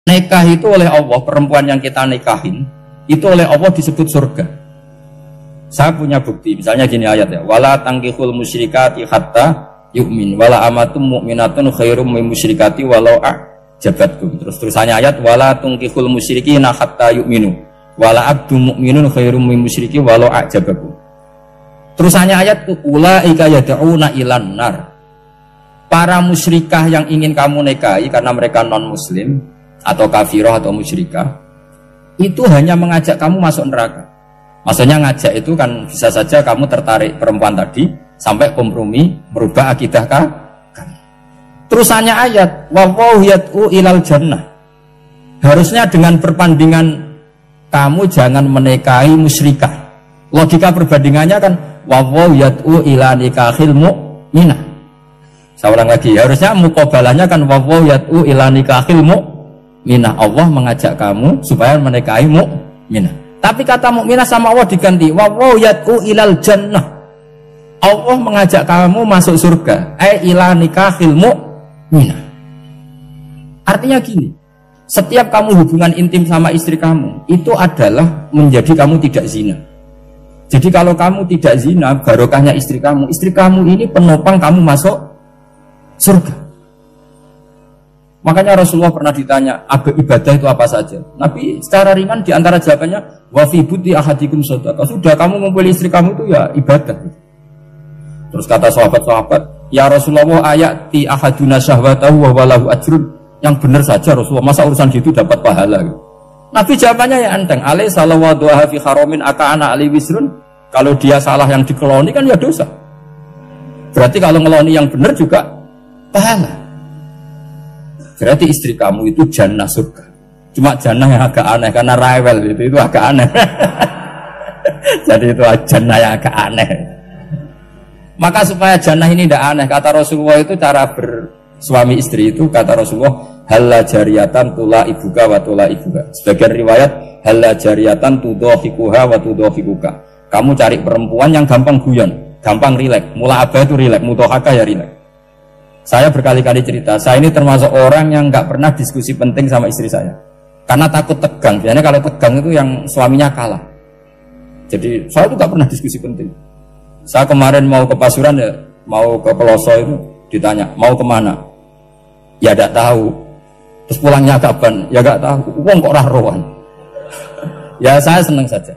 Nikah itu oleh Allah, perempuan yang kita nikahin itu oleh Allah disebut surga. Saya punya bukti, misalnya gini ayat ya, wala tangkihul musyrikati hatta yu'min wala amatum mu'minatun khairum min musyrikati walau a'jabatkum. Terusannya ayat wala tangkihul musyrikina hatta yu'minu wala abdu mu'minun khairum min musyriki walau a'jabakum. Terusannya ayat ulaika yad'una ilan nar. Para musyrikah yang ingin kamu nikahi karena mereka non muslim atau kafirah atau musyrikah itu hanya mengajak kamu masuk neraka. Maksudnya ngajak itu kan bisa saja kamu tertarik perempuan tadi sampai kompromi merubah akidah kamu. Terusannya ayat wallahu yad'u ilal jannah. Harusnya dengan perbandingan kamu jangan menikahi musyrikah. Logika perbandingannya kan wallahu yad'u ila nikahil mu'minah. Saya ulang lagi, harusnya muqabalahnya kan wallahu yad'u ila nikahil mu'minah. Allah mengajak kamu supaya menikahi mu'minah. Tapi kata mukminah sama Allah diganti wallahu yad'u ilal jannah. Allah mengajak kamu masuk surga, ila nikahil mu'minah. Artinya gini, setiap kamu hubungan intim sama istri kamu itu adalah menjadi kamu tidak zina. Jadi kalau kamu tidak zina, barokahnya istri kamu ini penopang kamu masuk surga. Makanya Rasulullah pernah ditanya, ibadah itu apa saja? Nabi secara ringan diantara jawabannya, wa fi buti ahadikum shadaqah. Sudah kamu ngumpulin istri kamu itu ya ibadah. Terus kata sahabat-sahabat, ya Rasulullah ayati ahaduna syahwatahu wa walahu ajrun. Yang benar saja Rasulullah, masa urusan gitu dapat pahala gitu. Nabi jawabannya ya enteng, alai salawatu fi haramin aka'ana ali wisrun. Kalau dia salah yang dikeloni kan ya dosa. Berarti kalau ngeloni yang benar juga pahala. Berarti istri kamu itu jannah surga. Cuma jannah yang agak aneh karena rewel itu agak aneh. Jadi itu jannah yang agak aneh. Maka supaya jannah ini tidak aneh, kata Rasulullah itu cara bersuami istri itu kata Rasulullah halla jariyatan tula ibuka wa tula ibuka. Sebagian riwayat halla jariyatan tudhafikuha wa tudhafikuka. Kamu cari perempuan yang gampang guyon, gampang rileks. Mula abah itu rileks, mutohaka ya rileks. Saya berkali-kali cerita, saya ini termasuk orang yang nggak pernah diskusi penting sama istri saya. Karena takut tegang. Biasanya kalau tegang itu yang suaminya kalah. Jadi saya itu nggak pernah diskusi penting. Saya kemarin mau ke Pasuruan ya, mau ke Peloso itu ditanya, mau kemana? Ya nggak tahu. Terus pulangnya kapan? Ya nggak tahu. Uang kok roh-rohan. Ya saya seneng saja.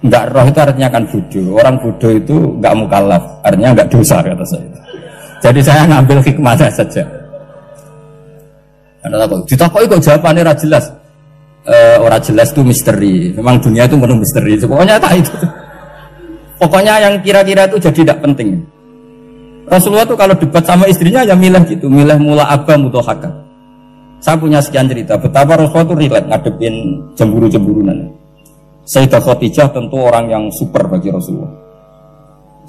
Nggak roh itu artinya kan bodoh. Orang bodoh itu nggak mukallaf, artinya nggak dosa kata saya. Jadi saya ngambil hikmahnya saja. Ditakoi kok jawabannya ora jelas. Ora jelas itu misteri. Memang dunia itu penuh misteri. Pokoknya tak itu. Pokoknya yang kira-kira itu jadi tidak penting. Rasulullah tuh kalau debat sama istrinya ya milih gitu, milih mula abah mutohaka. Saya punya sekian cerita betapa Rasulullah tuh relate ngadepin cemburu-cemburunan. Sayyidah Khadijah tentu orang yang super bagi Rasulullah.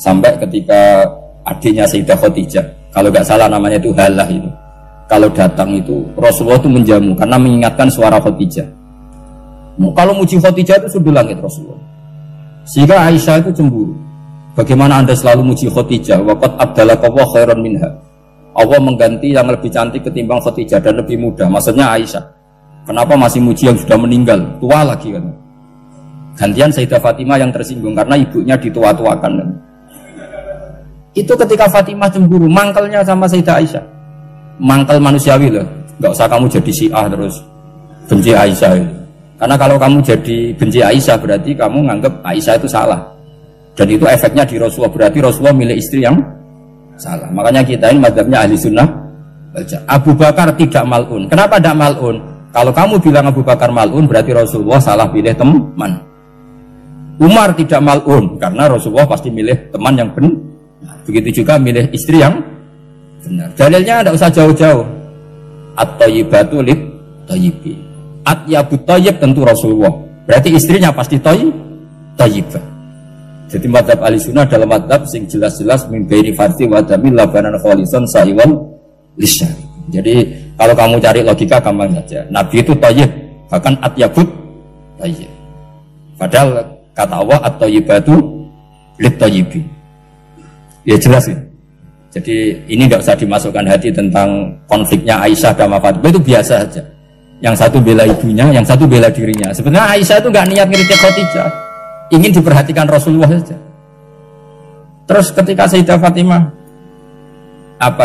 Sampai ketika adiknya Sayyidah Khadijah, kalau nggak salah namanya itu Halah itu, kalau datang itu Rasulullah itu menjamu karena mengingatkan suara Khadijah. Kalau muji Khadijah itu sudah langit Rasulullah. Sehingga Aisyah itu cemburu. Bagaimana anda selalu muji Khadijah? Waqad abdalakallahu khairan minha. Allah mengganti yang lebih cantik ketimbang Khadijah dan lebih muda. Maksudnya Aisyah. Kenapa masih muji yang sudah meninggal? Tua lagi kan. Gantian Sayyidah Fatimah yang tersinggung karena ibunya ditua-tuakan kan. Itu ketika Fatimah cemburu, mangkelnya sama Sayyidah Aisyah. Mangkel manusiawi loh. Gak usah kamu jadi Syiah terus benci Aisyah itu. Karena kalau kamu jadi benci Aisyah berarti kamu nganggap Aisyah itu salah. Dan itu efeknya di Rasulullah, berarti Rasulullah milih istri yang salah. Makanya kita ini mazhabnya ahli sunnah. Abu Bakar tidak mal'un. Kenapa tidak mal'un? Kalau kamu bilang Abu Bakar mal'un berarti Rasulullah salah pilih teman. Umar tidak mal'un karena Rasulullah pasti milih teman yang benar. Begitu juga milih istri yang benar. Dalilnya tidak usah jauh-jauh. At-thayyibatu lit-thayyibi. At-yabut thayyib tentu Rasulullah. Berarti istrinya pasti thayyibah. Jadi mazhab ahli sunnah dalam mazhab sing jelas-jelas min baini farthi wa damil labanan khalisan sahiwan lisyari. Jadi kalau kamu cari logika gampang saja. Nabi itu thayyib, bahkan at-yabut thayyib. Padahal kata Allah at-thayyibatu lit-thayyibi. Ya jelas ya. Jadi ini nggak usah dimasukkan hati tentang konfliknya Aisyah dan Fatimah, itu biasa saja. Yang satu bela ibunya, yang satu bela dirinya. Sebenarnya Aisyah itu nggak niat ngeritik Khadijah, ingin diperhatikan Rasulullah saja. Terus ketika Sayyidah Fatimah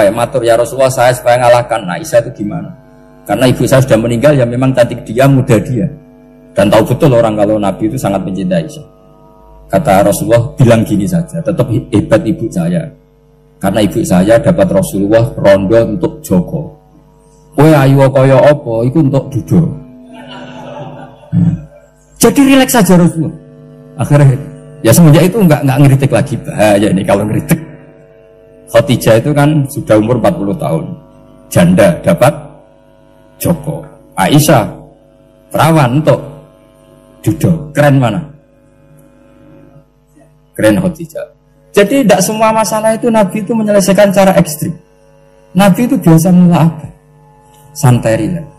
matur ya Rasulullah saya supaya ngalahkan Aisyah itu gimana? Karena ibu saya sudah meninggal, ya memang cantik dia, muda dia, dan tahu betul orang kalau Nabi itu sangat mencintai Aisyah. Kata Rasulullah, bilang gini saja, tetap hebat ibu saya, karena ibu saya dapat Rasulullah rondo untuk Joko. Kowe ayu kaya apa iku untuk duduk. Jadi rileks saja Rasulullah. Akhirnya ya semenjak itu enggak ngeritik lagi. Bahaya ini kalau ngeritik. Khadijah itu kan sudah umur 40 tahun. Janda dapat Joko. Aisyah perawan untuk duduk. Keren mana? Keren Khadijah. Jadi tidak semua masalah itu Nabi itu menyelesaikan cara ekstrim. Nabi itu biasa melabah. Santai rileks.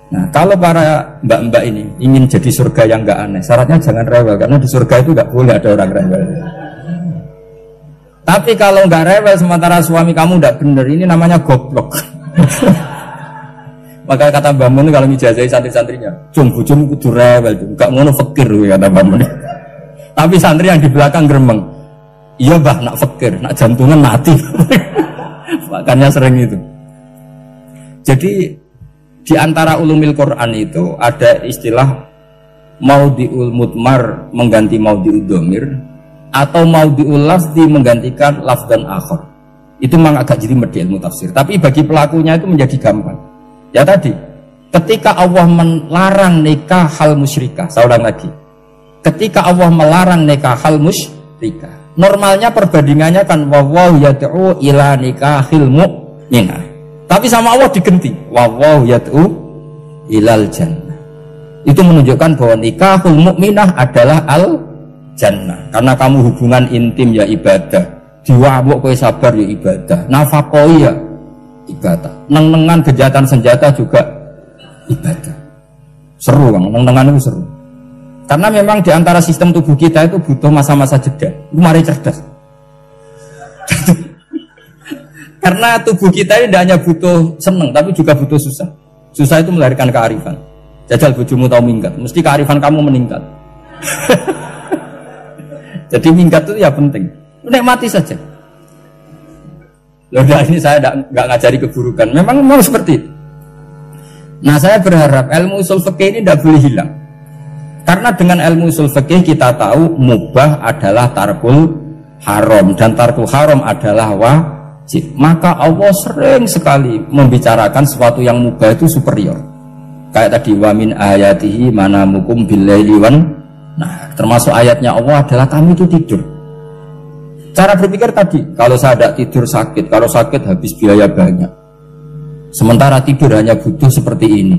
Nah, kalau para mbak-mbak ini ingin jadi surga yang enggak aneh, syaratnya jangan rewel, karena di surga itu enggak boleh ada orang rewel. Tapi kalau enggak rewel sementara suami kamu enggak bener, ini namanya goblok. Maka kata Mbak Mun kalau ngijazahi santri-santrinya, "Cung bojone kudu rewel, enggak ngono fakir," kata Mbak Mun. Tapi santri yang di belakang gremeng, "Iya, Mbah, nak fakir, nak jantungan mati." Makanya sering itu. Jadi di antara ulumil Quran itu ada istilah maudhi'ul mudmar mengganti maudhi'ud dhamir atau maudhi'ul lafzi menggantikan lafdan akhar. Itu memang agak jadi medhi ilmu tafsir, tapi bagi pelakunya itu menjadi gampang. Ya tadi, ketika Allah melarang nikah hal musyrikah, saya ulang lagi. Ketika Allah melarang nikah hal musyrikah, normalnya perbandingannya kan wallahu yad'u ila nikahil mu'minah. Tapi sama Allah digenti, wallahu yad'u ilal jannah. Itu menunjukkan bahwa nikahul mukminah adalah al jannah. Karena kamu hubungan intim ya ibadah, diwabuk kowe sabar ya ibadah, nafkah ya ibadah, neng-nengan kejahatan senjata juga ibadah. Seru Bang, neng-nengan itu seru. Karena memang di antara sistem tubuh kita itu butuh masa-masa jeda. Mari cerdas. Karena tubuh kita ini tidak hanya butuh seneng, tapi juga butuh susah. Susah itu melahirkan kearifan. Jajal bojomu tahu minggat, mesti kearifan kamu meningkat. Jadi minggat itu ya penting. Nikmati saja. Loh, ini saya nggak ngajari keburukan. Memang mau seperti itu. Nah, saya berharap ilmu usul fikih ini tidak boleh hilang. Karena dengan ilmu usul fikih kita tahu mubah adalah tarkul haram dan tarkul haram adalah wajib. Maka Allah sering sekali membicarakan sesuatu yang mubah itu superior. Kayak tadi wa min ayatihi manamukum billaili wan. Nah, termasuk ayatnya Allah adalah kami itu tidur. Cara berpikir tadi, kalau saya tidak tidur sakit, kalau sakit habis biaya banyak. Sementara tidur hanya butuh seperti ini.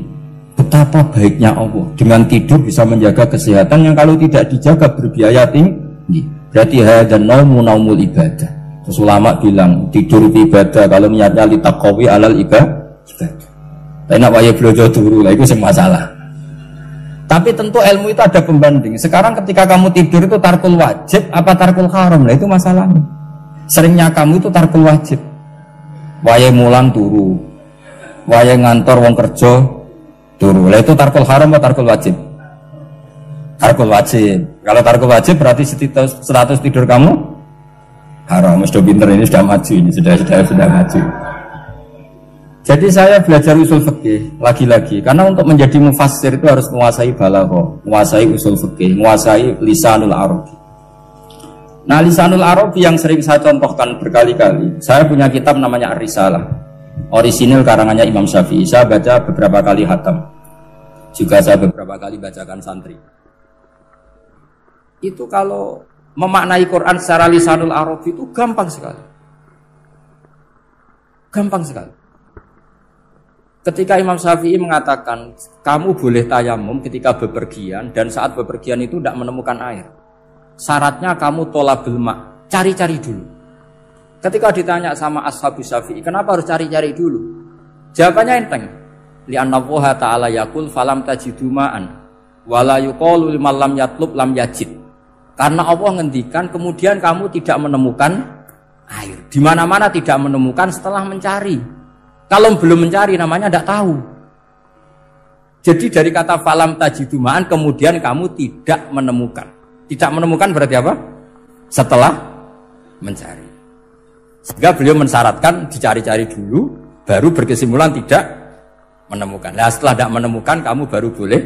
Betapa baiknya Allah dengan tidur bisa menjaga kesehatan yang kalau tidak dijaga berbiaya tinggi. Berarti hadan naumul ibadah. Terus ulama bilang tidur itu ibadah kalau niatnya litaqawi alal ibadah. Tapi nak waya blojo turu lah itu semua masalah. Tapi tentu ilmu itu ada pembanding. Sekarang ketika kamu tidur itu tarkul wajib apa tarkul haram, lah itu masalahnya. Seringnya kamu itu tarkul wajib. Waya mulang turu, waya ngantor wong kerja turu. Lah itu tarkul haram atau tarkul wajib? Tarkul wajib. Kalau tarkul wajib berarti status tidur kamu haram. Sudah pinter ini, sudah maju ini, sudah maju. Jadi saya belajar usul fikih lagi-lagi karena untuk menjadi mufassir itu harus menguasai balaghah, menguasai usul fikih, menguasai lisanul arabi. Nah, lisanul arabi yang sering saya contohkan berkali-kali, saya punya kitab namanya Ar-Risalah. Orisinil karangannya Imam Syafi'i. Saya baca beberapa kali khatam. Juga saya beberapa kali bacakan santri. Itu kalau memaknai Quran secara lisanul arabi itu gampang sekali. Gampang sekali. Ketika Imam Syafi'i mengatakan kamu boleh tayamum ketika bepergian dan saat bepergian itu tidak menemukan air, syaratnya kamu tolabul ma', cari-cari dulu. Ketika ditanya sama ashabu Syafi'i, kenapa harus cari-cari dulu? Jawabannya enteng. Li'anna Allah ta'ala yaqul falam tajidu ma'an wala yuqalu liman lam yatlub lam yajid. Karena Allah ngendikan kemudian kamu tidak menemukan air. Di mana-mana tidak menemukan setelah mencari. Kalau belum mencari namanya tidak tahu. Jadi dari kata falam tajidumaan kemudian kamu tidak menemukan. Tidak menemukan berarti apa? Setelah mencari. Sehingga beliau mensyaratkan dicari-cari dulu, baru berkesimpulan tidak menemukan. Nah setelah tidak menemukan kamu baru boleh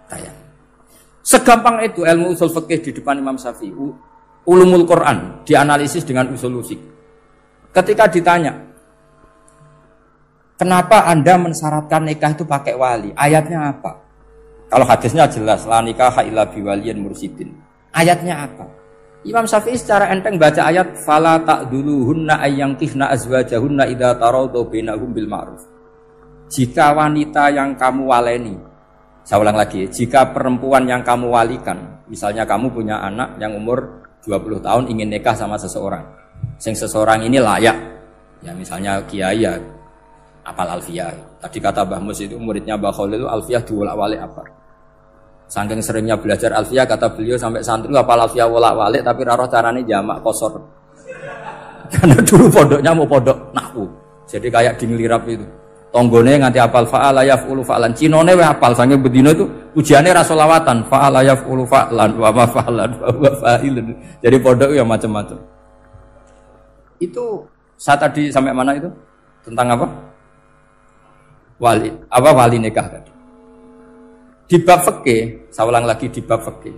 tayang. Segampang itu ilmu usul fikih di depan Imam Syafi'i. Ulumul Quran dianalisis dengan usul fikih. Ketika ditanya, kenapa Anda mensyaratkan nikah itu pakai wali? Ayatnya apa? Kalau hadisnya jelas, la nikaha illa biwaliyin mursyidin. Ayatnya apa? Imam Syafi'i secara enteng baca ayat fala ta'duluhunna ayyankihna azwajahunna idza tarawdu bainahum bil ma'ruf. Jika wanita yang kamu waleni, saya ulang lagi, jika perempuan yang kamu walikan, misalnya kamu punya anak yang umur 20 tahun ingin nikah sama seseorang, sing seseorang ini layak, ya misalnya kiai ya apal alfiyah. Tadi kata Mbah Mus itu muridnya Mbah Khalil itu alfiyah diwolak-walik apa? Saking seringnya belajar alfiyah kata beliau sampai santri apal alfiyah wolak-walik tapi raro carane jamak kosor. Karena dulu pondoknya mau pondok nahwu. Jadi kayak di ngelirap itu. Tonggone nganti apal fa'ala yaf'ulu fa'lan. Cinone weh apal saking bedino itu ujiane ra selawatan fa'ala yaf'ulu fa'lan wa ma fa'lan wa huwa fa'ilun. Jadi pondok ya macam-macam. Itu saya tadi sampai mana itu? Tentang apa? Wali nikah tadi. Di bab fikih, saya ulang lagi di bab fikih.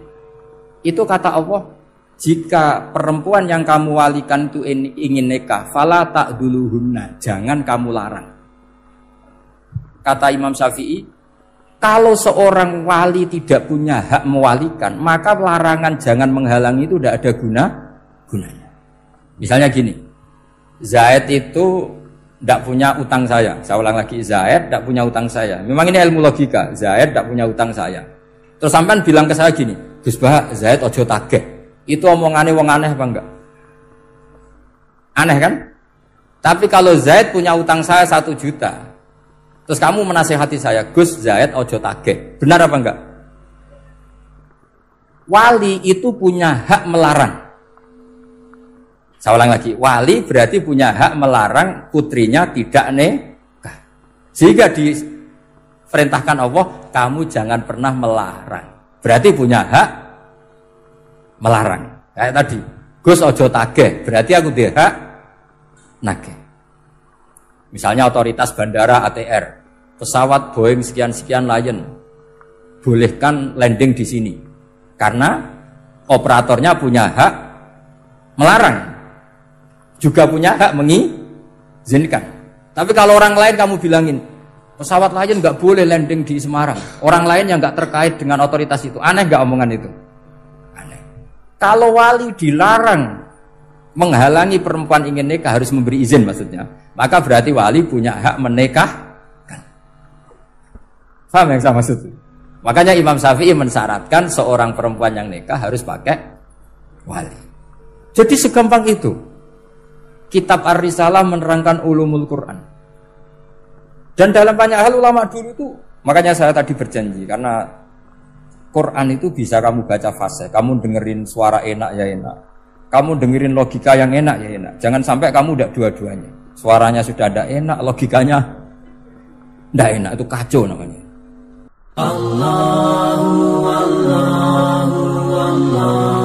Itu kata Allah, jika perempuan yang kamu walikan itu ingin nikah, fala ta'duluhunna, jangan kamu larang. Kata Imam Syafi'i, kalau seorang wali tidak punya hak mewalikan, maka larangan jangan menghalangi itu tidak ada gunanya. Misalnya gini, Zaid itu tidak punya utang saya ulang lagi, Zaid tidak punya utang saya. Memang ini ilmu logika, Zaid tidak punya utang saya. Terus sampean bilang ke saya gini, Gus Bah, Zaid ojo tageh. Itu omongannya wong aneh apa enggak? Aneh kan? Tapi kalau Zaid punya utang saya 1 juta, terus kamu menasihati saya, Gus Zaid ojo tageh. Benar apa enggak? Wali itu punya hak melarang. Saya ulang lagi, wali berarti punya hak melarang putrinya tidak nikah. Sehingga diperintahkan Allah, kamu jangan pernah melarang. Berarti punya hak melarang. Kayak tadi, Gus ojo tageh, berarti aku dia hak nageh. Misalnya otoritas bandara ATR, pesawat Boeing sekian-sekian Lion, bolehkan landing di sini. Karena operatornya punya hak melarang. Juga punya hak mengizinkan. Tapi kalau orang lain kamu bilangin, pesawat Lion nggak boleh landing di Semarang. Orang lain yang nggak terkait dengan otoritas itu, aneh nggak omongan itu? Aneh. Kalau wali dilarang menghalangi perempuan ingin nikah harus memberi izin maksudnya, maka berarti wali punya hak menikahkan. Paham yang saya maksud? Makanya Imam Syafi'i mensyaratkan seorang perempuan yang nikah harus pakai wali. Jadi segampang itu. Kitab Ar-Risalah menerangkan ulumul Quran. Dan dalam banyak hal ulama dulu itu, makanya saya tadi berjanji, karena Quran itu bisa kamu baca fase, kamu dengerin suara enak ya enak, kamu dengerin logika yang enak ya enak. Jangan sampai kamu udah dua-duanya. Suaranya sudah ada enak, logikanya tidak enak, itu kacau namanya. Allahu Allahu Allahu